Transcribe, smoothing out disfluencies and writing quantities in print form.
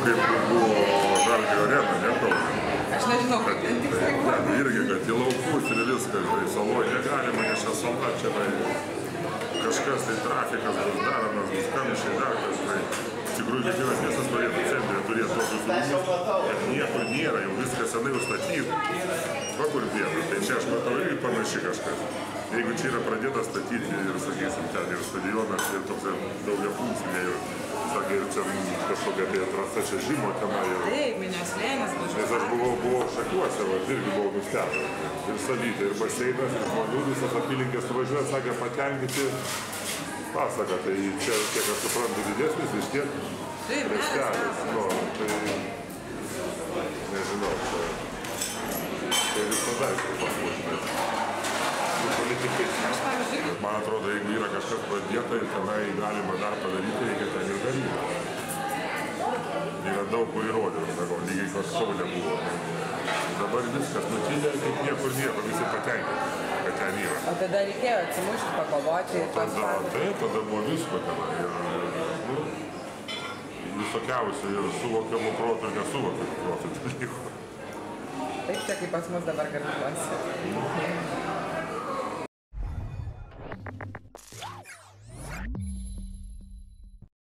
kaip buvo Žalgirio arena, ne Kaune. Aš nežinau, kaip ten tiksliai buvo. Irgi, kad į laukus ir viskas, žinai, saloje negalima, nes čia sala, čia kažkas, tai trafikas bus daromas, bus kamščiai, dar kažkai. Iš tikrųjų, kiekvienas miestas norėtų centre turėti tokius rūmus, kad niekur nėra, jau viskas senai užstatyta. Va kur vieta, tai čia aš matau irgi panaši kažkas. Jeigu čia yra pradėta statyti ir, sakysim, ten ir stadionas, ir toks daugiafunkcinė, ir, sakė, ir čia kažkokia tai trasa čia žymo tenai. Taip, Minios slėnis. Nes aš buvau Šakiuose, irgi buvau nustebęs. Ir salytė, ir baseinas, ir žmonių visas apylinkės suvažiuoja, sakė, patenkinti pasaką. Tai čia, kiek aš suprantu, didesnis iš tiek prieštelis. No, tai nežinau, tai visada aišku paspuošinės. Man atrodo, jeigu yra kažkas pradėta ir tenai galima dar padaryti, reikia ten ir daryti. Yra daug kur įrodymų, sakau, lygiai kažkau nebuvo. Dabar viskas nutilė, kaip niekur nieko, visi patenkinti, kad ten yra. O tada reikėjo atsimušti, pakovoti. Tada buvo visko tenai. Visokiausių ir suvokiamų protų ir nesuvokiamų protų dalykų. Taip čia kaip pas mus dabar gargžduose.